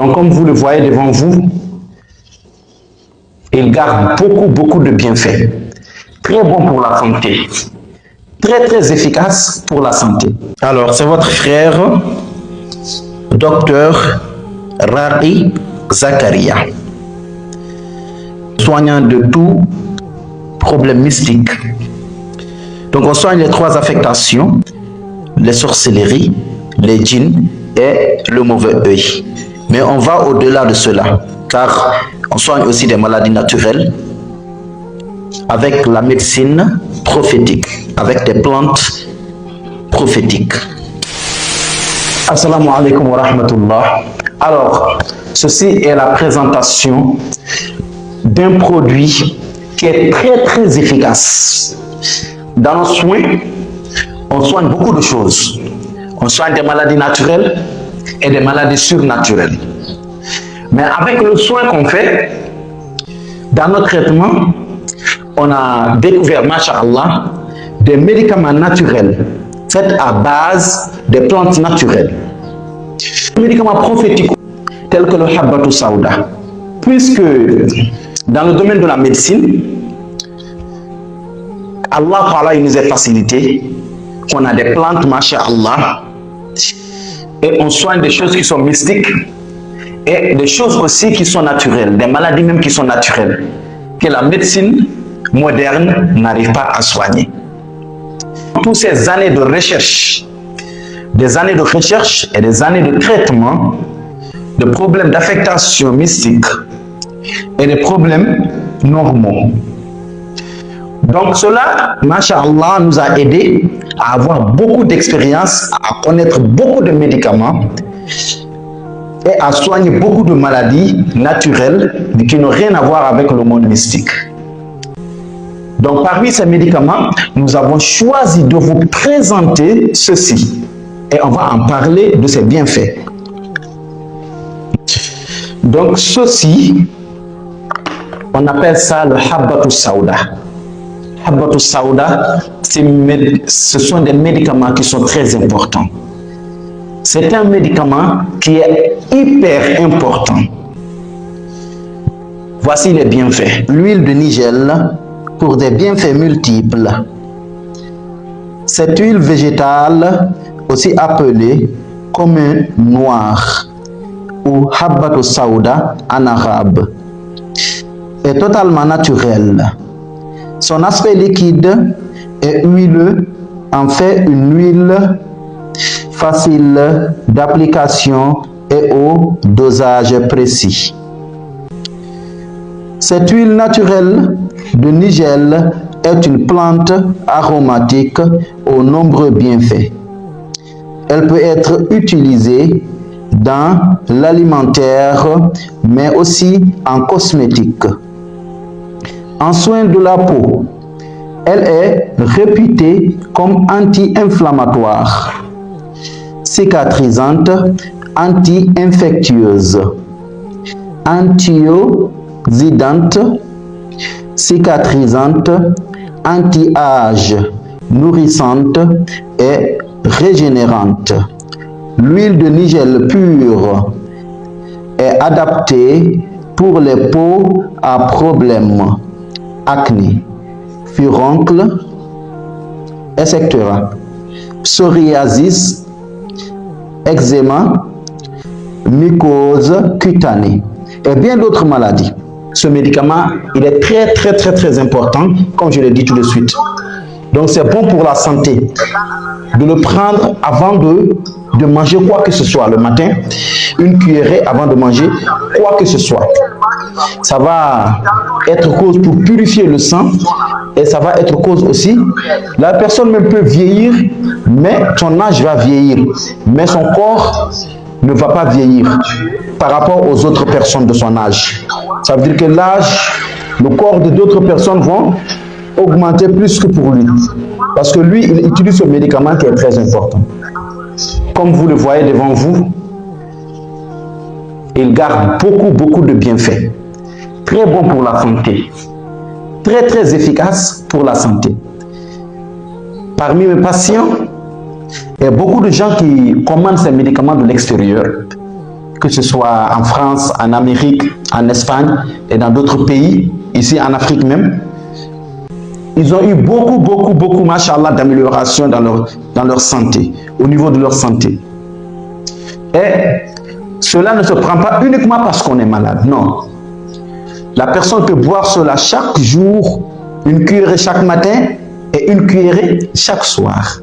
Donc, comme vous le voyez devant vous, il garde beaucoup de bienfaits. Très bon pour la santé. Très efficace pour la santé. Alors, c'est votre frère, docteur Rari Zakaria, soignant de tout problème mystique. Donc, on soigne les 3 affectations, les sorcelleries, les djinns et le mauvais œil. Mais on va au-delà de cela, car on soigne aussi des maladies naturelles avec la médecine prophétique, avec des plantes prophétiques. Assalamu alaikum wa rahmatullah. Alors, ceci est la présentation d'un produit qui est très efficace. Dans nos soins, on soigne beaucoup de choses. On soigne des maladies naturelles et des maladies surnaturelles. Mais avec le soin qu'on fait, dans notre traitement, on a découvert, masha'Allah, des médicaments naturels faits à base des plantes naturelles. Des médicaments prophétiques tels que le Habbatou Sauda. Puisque dans le domaine de la médecine, Allah il nous a facilité qu'on a des plantes, masha'Allah, et on soigne des choses qui sont mystiques et des choses aussi qui sont naturelles, des maladies même qui sont naturelles, que la médecine moderne n'arrive pas à soigner. Toutes ces années de recherche, des années de recherche et des années de traitement de problèmes d'affectation mystique et des problèmes normaux. Donc cela, masha'Allah, nous a aidé à avoir beaucoup d'expérience, à connaître beaucoup de médicaments et à soigner beaucoup de maladies naturelles qui n'ont rien à voir avec le monde mystique. Donc parmi ces médicaments, nous avons choisi de vous présenter ceci et on va en parler de ses bienfaits. Donc ceci, on appelle ça le Habbatou Sauda. Habbatou Sauda, ce sont des médicaments qui sont très importants. C'est un médicament qui est hyper important. Voici les bienfaits. L'huile de nigel pour des bienfaits multiples. Cette huile végétale, aussi appelée comme noir ou Habbatou Sauda en arabe, est totalement naturelle. Son aspect liquide et huileux en fait une huile facile d'application et au dosage précis. Cette huile naturelle de nigel est une plante aromatique aux nombreux bienfaits. Elle peut être utilisée dans l'alimentaire, mais aussi en cosmétique. En soins de la peau, elle est réputée comme anti-inflammatoire, cicatrisante, anti-infectieuse, antioxydante, cicatrisante, anti-âge, nourrissante et régénérante. L'huile de nigel pure est adaptée pour les peaux à problèmes, acné, furoncle, etc., psoriasis, eczéma, mycose cutanée et bien d'autres maladies. Ce médicament, il est très important, comme je l'ai dit tout de suite. Donc c'est bon pour la santé de le prendre avant de manger quoi que ce soit le matin, une cuillerée avant de manger quoi que ce soit. Ça va être cause pour purifier le sang et ça va être cause aussi, la personne même peut vieillir, mais son âge va vieillir, mais son corps ne va pas vieillir par rapport aux autres personnes de son âge. Ça veut dire que l'âge, le corps de d'autres personnes vont augmenter plus que pour lui. Parce que lui, il utilise ce médicament qui est très important. Comme vous le voyez devant vous, il garde beaucoup de bienfaits. Très bon pour la santé. Très efficace pour la santé. Parmi mes patients, il y a beaucoup de gens qui commandent ces médicaments de l'extérieur. que ce soit en France, en Amérique, en Espagne et dans d'autres pays, ici en Afrique même. Ils ont eu beaucoup, machallah, d'amélioration dans leur santé, au niveau de leur santé. Et cela ne se prend pas uniquement parce qu'on est malade, non. La personne peut boire cela chaque jour, une cuillerée chaque matin et une cuillerée chaque soir.